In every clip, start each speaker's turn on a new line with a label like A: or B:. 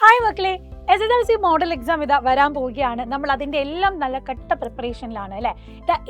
A: Hi മക്കളെ, SSLC model exam ഇതാ വരാൻ പോവുകയാണ്. നമ്മൾ അതിൻ്റെ എല്ലാം നല്ല കട്ട പ്രിപ്പറേഷനിലാണ് അല്ലേ.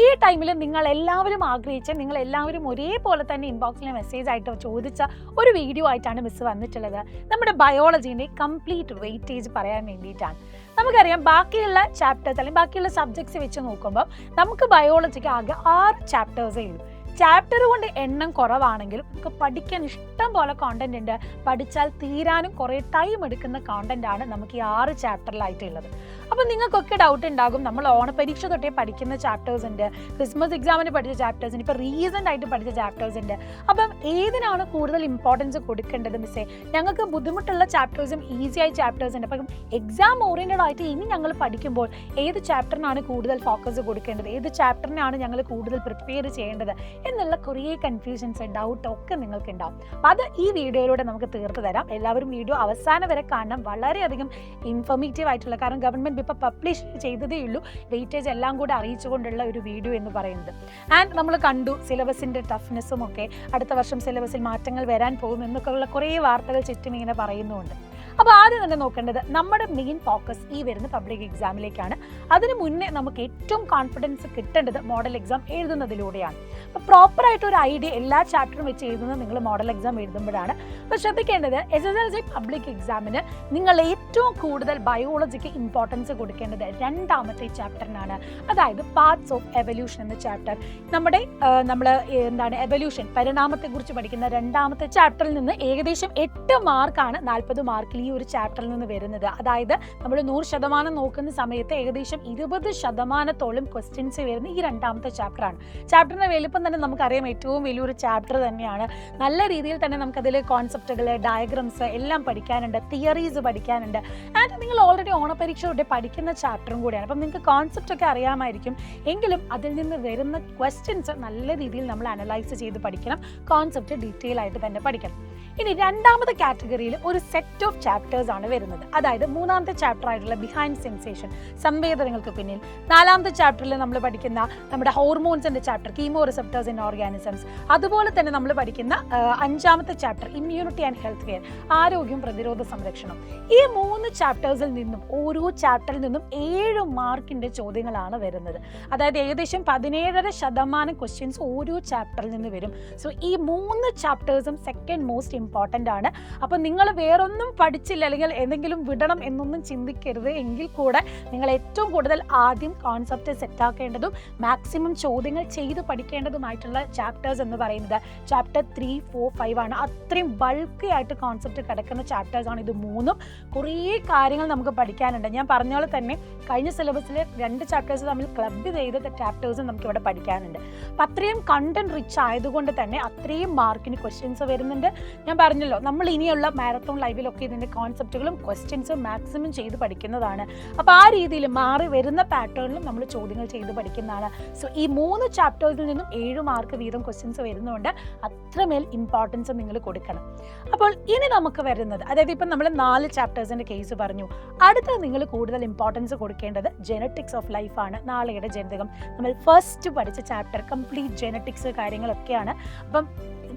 A: ഈ ടൈമിൽ നിങ്ങൾ എല്ലാവരും ആഗ്രഹിച്ച് നിങ്ങൾ എല്ലാവരും ഒരേപോലെ തന്നെ ഇൻബോക്സിലെ മെസ്സേജ് ആയിട്ട് ചോദിച്ച ഒരു വീഡിയോ ആയിട്ടാണ് മിസ് വന്നിട്ടുള്ളത്. നമ്മുടെ ബയോളജീൻ്റെ കംപ്ലീറ്റ് വെയിറ്റേജ് പറയാൻ വേണ്ടിയിട്ടാണ്. നമുക്കറിയാം ബാക്കിയുള്ള ചാപ്റ്റേഴ്സ് അല്ലെങ്കിൽ ബാക്കിയുള്ള സബ്ജക്ട്സ് വെച്ച് നോക്കുമ്പോൾ നമുക്ക് ബയോളജിക്ക് ആകെ 6 ചാപ്റ്റേഴ്സേ ഉള്ളൂ. ചാപ്റ്റർ കൊണ്ട് എണ്ണം കുറവാണെങ്കിലും നമുക്ക് പഠിക്കാൻ ഇഷ്ടം പോലെ കോണ്ടന്റ് ഉണ്ട്. പഠിച്ചാൽ തീരാനും കുറേ ടൈം എടുക്കുന്ന കോണ്ടന്റ് ആണ് നമുക്ക് ഈ 6 ചാപ്റ്ററിലായിട്ടുള്ളത്. അപ്പം നിങ്ങൾക്കൊക്കെ ഡൗട്ട് ഉണ്ടാകും, നമ്മൾ ഓണപരീക്ഷ തൊട്ടേ പഠിക്കുന്ന ചാപ്റ്റേഴ്സ് ഉണ്ട്, ക്രിസ്മസ് എക്സാമിന് പഠിച്ച ചാപ്റ്റേഴ്സ് ഉണ്ട്, ഇപ്പോൾ റീസെൻ്റ് ആയിട്ട് പഠിച്ച ചാപ്റ്റേഴ്സ് ഉണ്ട്. അപ്പം ഏതിനാണ് കൂടുതൽ ഇമ്പോർട്ടൻസ് കൊടുക്കേണ്ടത് മിസ്സേ? ഞങ്ങൾക്ക് ബുദ്ധിമുട്ടുള്ള ചാപ്റ്റേഴ്സും ഈസിയായ ചാപ്റ്റേഴ്സ് ഉണ്ട്. അപ്പം എക്സാം ഓറിയൻറ്റഡ് ആയിട്ട് ഇനി ഞങ്ങൾ പഠിക്കുമ്പോൾ ഏത് ചാപ്റ്ററിനാണ് കൂടുതൽ ഫോക്കസ് കൊടുക്കേണ്ടത്, ഏത് ചാപ്റ്ററിനാണ് ഞങ്ങൾ കൂടുതൽ പ്രിപ്പയർ ചെയ്യേണ്ടത് എന്നുള്ള കുറേ കൺഫ്യൂഷൻസ് ഡൗട്ട് ഒക്കെ നിങ്ങൾക്ക് ഉണ്ടാവും. അപ്പം അത് ഈ വീഡിയോയിലൂടെ നമുക്ക് തീർത്ത് തരാം. എല്ലാവരും വീഡിയോ അവസാനം വരെ കാണണം. വളരെയധികം ഇൻഫോർമേറ്റീവ് ആയിട്ടുള്ള, കാരണം ഗവൺമെൻറ് ഇപ്പോൾ പബ്ലിഷ് ചെയ്തതേ ഉള്ളൂ വെയിറ്റേജ് എല്ലാം കൂടെ അറിയിച്ചുകൊണ്ടുള്ള ഒരു വീഡിയോ എന്ന് പറയുന്നത്. ആൻഡ് നമ്മൾ കണ്ടു സിലബസിൻ്റെ ടഫ്നെസ്സും ഒക്കെ, അടുത്ത വർഷം സിലബസിൽ മാറ്റങ്ങൾ വരാൻ പോകും എന്നൊക്കെ ഉള്ള കുറേ വാർത്തകൾ ചുറ്റും ഇങ്ങനെ പറയുന്നുമുണ്ട്. അപ്പോൾ ആദ്യം തന്നെ നോക്കേണ്ടത് നമ്മുടെ മെയിൻ ഫോക്കസ് ഈ വരുന്ന പബ്ലിക് എക്സാമിലേക്കാണ്. അതിന് മുന്നേ നമുക്ക് ഏറ്റവും കോൺഫിഡൻസ് കിട്ടേണ്ടത് മോഡൽ എക്സാം എഴുതുന്നതിലൂടെയാണ്. അപ്പോൾ പ്രോപ്പറായിട്ട് ഒരു ഐഡിയ എല്ലാ ചാപ്റ്ററും വെച്ച് എഴുതുന്നത് നിങ്ങൾ മോഡൽ എക്സാം എഴുതുമ്പോഴാണ്. അപ്പോൾ ശ്രദ്ധിക്കേണ്ടത് SSLC പബ്ലിക് എക്സാമിന് നിങ്ങൾ ഏറ്റവും കൂടുതൽ ബയോളജിക്ക് ഇമ്പോർട്ടൻസ് കൊടുക്കേണ്ടത് 2ാമത്തെ ചാപ്റ്ററിനാണ്. അതായത് പാർട്സ് ഓഫ് എവല്യൂഷൻ എന്ന ചാപ്റ്റർ. നമ്മൾ എവല്യൂഷൻ പരിണാമത്തെക്കുറിച്ച് പഠിക്കുന്ന 2ാമത്തെ ചാപ്റ്ററിൽ നിന്ന് ഏകദേശം 8 മാർക്കാണ് 40 മാർക്കിൽ ഈ ഒരു ചാപ്റ്ററിൽ നിന്ന് വരുന്നത്. അതായത് നമ്മൾ 100% നോക്കുന്ന സമയത്ത് ഏകദേശം 20%-ഓളം ക്വസ്റ്റ്യൻസ് വരുന്ന ഈ 2ാമത്തെ ചാപ്റ്ററാണ്. ചാപ്റ്ററിന്റെ വലിപ്പം തന്നെ നമുക്കറിയാം, ഏറ്റവും വലിയൊരു ചാപ്റ്റർ തന്നെയാണ്. നല്ല രീതിയിൽ തന്നെ നമുക്കതിൽ കോൺസെപ്റ്റുകൾ, ഡയഗ്രംസ് എല്ലാം പഠിക്കാനുണ്ട്, തിയറീസ് പഠിക്കാനുണ്ട്. ആൻഡ് നിങ്ങൾ ഓൾറെഡി ഓണപരീക്ഷ തൊട്ട് പഠിക്കുന്ന ചാപ്റ്ററും കൂടിയാണ്. അപ്പം നിങ്ങൾക്ക് കോൺസെപ്റ്റ് ഒക്കെ അറിയാമായിരിക്കും, എങ്കിലും അതിൽ നിന്ന് വരുന്ന ക്വസ്റ്റ്യൻസ് നല്ല രീതിയിൽ നമ്മൾ അനലൈസ് ചെയ്ത് പഠിക്കണം, കോൺസെപ്റ്റ് ഡീറ്റെയിൽ ആയിട്ട് തന്നെ പഠിക്കണം. ഇനി 2ാമത്തെ കാറ്റഗറിയിൽ ഒരു സെറ്റ് ഓഫ് ചാപ്റ്റേഴ്സ് ആണ് വരുന്നത്. അതായത് 3ാമത്തെ ചാപ്റ്റർ ആയിട്ടുള്ള ബിഹൈൻഡ് സെൻസേഷൻ, സംവേദനങ്ങൾക്ക് പിന്നിൽ. 4ാമത്തെ ചാപ്റ്ററിൽ നമ്മൾ പഠിക്കുന്ന നമ്മുടെ ഹോർമോൺസിന്റെ chapter, chemo receptors in organisms. അതുപോലെ തന്നെ നമ്മൾ പഠിക്കുന്ന 5ാമത്തെ chapter immunity and health care, ആരോഗ്യം പ്രതിരോധ സംരക്ഷണം. ഈ 3 ചാപ്റ്റേഴ്സിൽ നിന്നും ഓരോ ചാപ്റ്ററിൽ നിന്നും 7 മാർക്കിന്റെ ചോദ്യങ്ങളാണ് വരുന്നത്. അതായത് ഏകദേശം 17% ക്വസ്റ്റ്യൻസ് ഓരോ ചാപ്റ്ററിൽ നിന്ന് വരും. സോ ഈ 3 ചാപ്റ്റേഴ്സും സെക്കൻഡ് മോസ്റ്റ് ഇമ്പോർട്ടൻ്റ് ആണ്. അപ്പം നിങ്ങൾ വേറൊന്നും പഠിച്ചില്ല അല്ലെങ്കിൽ എന്തെങ്കിലും വിടണം എന്നൊന്നും ചിന്തിക്കരുത്. എങ്കിൽ കൂടെ നിങ്ങൾ ഏറ്റവും കൂടുതൽ ആദ്യം കോൺസെപ്റ്റ് സെറ്റാക്കേണ്ടതും മാക്സിമം ചോദ്യങ്ങൾ ചെയ്ത് പഠിക്കേണ്ടതുമായിട്ടുള്ള ചാപ്റ്റേഴ്സ് എന്ന് പറയുന്നത് ചാപ്റ്റർ 3, 4, 5 ആണ്. അത്രയും ബൾക്കി ആയിട്ട് കോൺസെപ്റ്റ് കിടക്കുന്ന ചാപ്റ്റേഴ്സാണ് ഇത് 3ഉം. കുറേ കാര്യങ്ങൾ നമുക്ക് പഠിക്കാനുണ്ട്. ഞാൻ പറഞ്ഞ പോലെ തന്നെ കഴിഞ്ഞ സിലബസിൽ 2 ചാപ്റ്റേഴ്സ് തമ്മിൽ ക്ലബ് ചെയ്ത ചാപ്റ്റേഴ്സും നമുക്കിവിടെ പഠിക്കാനുണ്ട്. അപ്പം അത്രയും കണ്ടന്റ് റിച്ച് ആയതുകൊണ്ട് തന്നെ അത്രയും മാർക്കിന് ക്വസ്റ്റ്യൻസ് വരുന്നുണ്ട്. ഞാൻ പറഞ്ഞല്ലോ, നമ്മൾ ഇനിയുള്ള മാരത്തോൺ ലൈവിലൊക്കെ ഇതിൻ്റെ കോൺസെപ്റ്റുകളും ക്വസ്റ്റ്യൻസും മാക്സിമം ചെയ്ത് പഠിക്കുന്നതാണ്. അപ്പോൾ ആ രീതിയിൽ മാറി വരുന്ന പാറ്റേണിലും നമ്മൾ ചോദ്യങ്ങൾ ചെയ്ത് പഠിക്കുന്നതാണ്. സോ ഈ 3 ചാപ്റ്റേഴ്സിൽ നിന്നും 7 മാർക്ക് വീതം ക്വസ്റ്റ്യൻസ് വരുന്നതുകൊണ്ട് അത്രമേൽ ഇമ്പോർട്ടൻസ് നിങ്ങൾ കൊടുക്കണം. അപ്പോൾ ഇനി നമുക്ക് വരുന്നത്, അതായത് ഇപ്പം നമ്മൾ 4 ചാപ്റ്റേഴ്സിൻ്റെ കേസ് പറഞ്ഞു. അടുത്തത് നിങ്ങൾ കൂടുതൽ ഇമ്പോർട്ടൻസ് കൊടുക്കേണ്ടത് ജെനറ്റിക്സ് ഓഫ് ലൈഫാണ്. നാളെയുടെ ജനിതകം നമ്മൾ ഫസ്റ്റ് പഠിച്ച ചാപ്റ്റർ കംപ്ലീറ്റ് ജെനറ്റിക്സ് കാര്യങ്ങളൊക്കെയാണ്. അപ്പം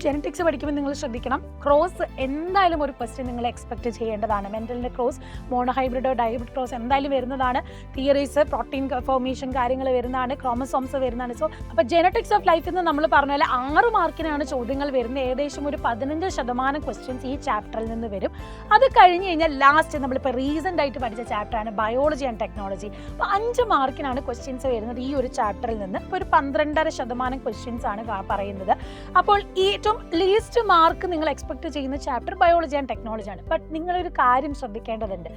A: ജെനറ്റിക്സ് പഠിക്കുമ്പോൾ നിങ്ങൾ ശ്രദ്ധിക്കണം, ക്രോസ് എന്തായാലും ഒരു ക്വസ്റ്റ്യൻ നിങ്ങൾ എക്സ്പെക്ട് ചെയ്യേണ്ടതാണ്. മെൻ്റലിൻ്റെ ക്രോസ്, മോണോഹൈബ്രിഡോ ഡൈബ്രിഡ് ക്രോസ് എന്തായാലും വരുന്നതാണ്. തിയറീസ്, പ്രോട്ടീൻ ഫോർമേഷൻ കാര്യങ്ങൾ വരുന്നതാണ്, ക്രോമസോംസ് വരുന്നതാണ്. സോ അപ്പോൾ ജെനറ്റിക്സ് ഓഫ് ലൈഫിൽ നിന്ന് നമ്മൾ പറഞ്ഞ പോലെ 6 മാർക്കിനാണ് ചോദ്യങ്ങൾ വരുന്നത്. ഏകദേശം ഒരു 15% ക്വസ്റ്റ്യൻസ് ഈ ചാപ്റ്ററിൽ നിന്ന് വരും. അത് കഴിഞ്ഞ് കഴിഞ്ഞാൽ ലാസ്റ്റ് നമ്മളിപ്പോൾ റീസെൻ്റ് ആയിട്ട് പഠിച്ച ചാപ്റ്ററാണ് ബയോളജി ആൻഡ് ടെക്നോളജി. അപ്പോൾ 5 മാർക്കിനാണ് ക്വസ്റ്റ്യൻസ് വരുന്നത് ഈ ഒരു ചാപ്റ്ററിൽ നിന്ന്. ഇപ്പോൾ ഒരു 12.5% ക്വസ്റ്റ്യൻസ് ആണ് പറയുന്നത്. അപ്പോൾ ഈ ഏറ്റവും ലീസ്റ്റ് മാർക്ക് നിങ്ങൾ എക്സ്പെക്ട് ചെയ്യുന്ന ചാപ്റ്റർ ബയോളജി ആൻഡ് ടെക്നോളജി ആണ്. ബട്ട് നിങ്ങളൊരു കാര്യം ശ്രദ്ധിക്കേണ്ടതുണ്ട്,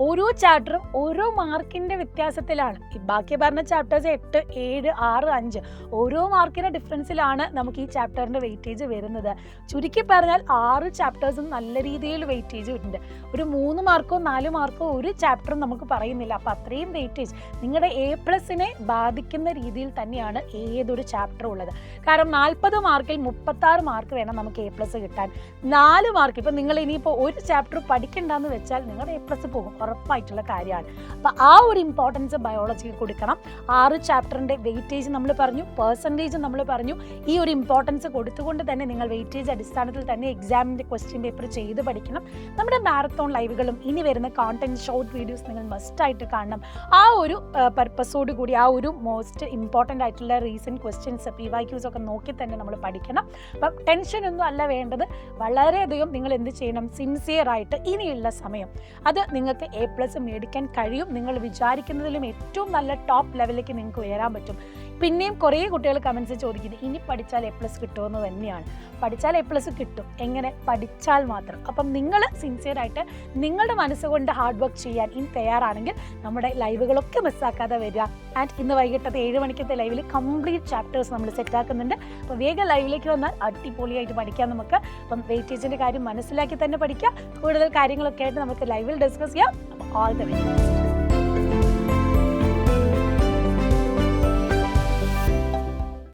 A: ഓരോ ചാപ്റ്ററും ഓരോ മാർക്കിൻ്റെ വ്യത്യാസത്തിലാണ്. ബാക്കി പറഞ്ഞ ചാപ്റ്റേഴ്സ് 8, 7, 6, 5 ഓരോ മാർക്കിൻ്റെ ഡിഫറൻസിലാണ് നമുക്ക് ഈ ചാപ്റ്ററിൻ്റെ വെയിറ്റേജ് വരുന്നത്. ചുരുക്കി പറഞ്ഞാൽ 6 ചാപ്റ്റേഴ്സും നല്ല രീതിയിൽ വെയിറ്റേജ് ഉണ്ട്. ഒരു 3 മാർക്കോ 4 മാർക്കോ ഒരു ചാപ്റ്ററും നമുക്ക് പറയുന്നില്ല. അപ്പോൾ അത്രയും വെയിറ്റേജ് നിങ്ങളുടെ A+നെ ബാധിക്കുന്ന രീതിയിൽ തന്നെയാണ് ഏതൊരു ചാപ്റ്ററും ഉള്ളത്. കാരണം 40 മാർക്കിൽ 36 മാർക്ക് വേണം നമുക്ക് A+ കിട്ടാൻ. 4 മാർക്ക്. ഇപ്പം നിങ്ങൾ ഇനിയിപ്പോൾ ഒരു ചാപ്റ്റർ പഠിക്കണ്ടെന്ന് വെച്ചാൽ നിങ്ങളുടെ A+ പോകും, ഉറപ്പായിട്ടുള്ള കാര്യമാണ്. അപ്പോൾ ആ ഒരു ഇമ്പോർട്ടൻസ് ബയോളജിക്ക് കൊടുക്കണം. 6 ചാപ്റ്ററിൻ്റെ വെയിറ്റേജ് നമ്മൾ പറഞ്ഞു, പെർസെൻറ്റേജ് നമ്മൾ പറഞ്ഞു. ഈ ഒരു ഇമ്പോർട്ടൻസ് കൊടുത്തുകൊണ്ട് തന്നെ നിങ്ങൾ വെയിറ്റേജ് അടിസ്ഥാനത്തിൽ തന്നെ എക്സാമിൻ്റെ ക്വസ്റ്റ്യൻ പേപ്പർ ചെയ്ത് പഠിക്കണം. നമ്മുടെ മാരത്തോൺ ലൈവുകളും ഇനി വരുന്ന കോണ്ടന്റ് ഷോർട്ട് വീഡിയോസ് നിങ്ങൾ മസ്റ്റായിട്ട് കാണണം. ആ ഒരു പർപ്പസോട് കൂടി ആ ഒരു മോസ്റ്റ് ഇമ്പോർട്ടൻ്റ് ആയിട്ടുള്ള റീസെൻറ്റ് ക്വസ്റ്റ്യൻസ് PYQs ഒക്കെ നോക്കി തന്നെ നമ്മൾ പഠിക്കണം. അപ്പം ടെൻഷനൊന്നും അല്ല വേണ്ടത്. വളരെയധികം നിങ്ങൾ എന്ത് ചെയ്യണം, സിൻസിയറായിട്ട് ഇനിയുള്ള സമയം അത് നിങ്ങൾക്ക് A+ മേടിക്കാൻ കഴിയും. നിങ്ങൾ വിചാരിക്കുന്നതിലും ഏറ്റവും നല്ല ടോപ്പ് ലെവലിലേക്ക് നിങ്ങൾക്ക് ഉയരാൻ പറ്റും. പിന്നെയും കുറേ കുട്ടികൾ കമൻസ് ചോദിക്കുന്നത് ഇനി പഠിച്ചാൽ A+ കിട്ടുമെന്ന് തന്നെയാണ്. പഠിച്ചാൽ A+ കിട്ടും. എങ്ങനെ? പഠിച്ചാൽ മാത്രം. അപ്പം നിങ്ങൾ സിൻസിയറായിട്ട് നിങ്ങളുടെ മനസ്സുകൊണ്ട് ഹാർഡ് വർക്ക് ചെയ്യാൻ ഇനി തയ്യാറാണെങ്കിൽ നമ്മുടെ ലൈവുകളൊക്കെ മിസ്സാക്കാതെ വരിക. ആൻഡ് ഇന്ന് വൈകിട്ടത്തെ 7 മണിക്കത്തെ ലൈവിൽ കംപ്ലീറ്റ് ചാപ്റ്റേഴ്സ് നമ്മൾ സെറ്റാക്കുന്നുണ്ട്. അപ്പോൾ വേഗം ലൈവിലേക്ക് വന്നാൽ അടിപൊളിയായിട്ട് പഠിക്കാം നമുക്ക്. അപ്പം വെയിറ്റേജിൻ്റെ കാര്യം മനസ്സിലാക്കി തന്നെ പഠിക്കുക. കൂടുതൽ കാര്യങ്ങളൊക്കെ ആയിട്ട് നമുക്ക് ലൈവിൽ ഡിസ്കസ് ചെയ്യാം. അപ്പോൾ ഓൾ ദ ബെസ്റ്റ്.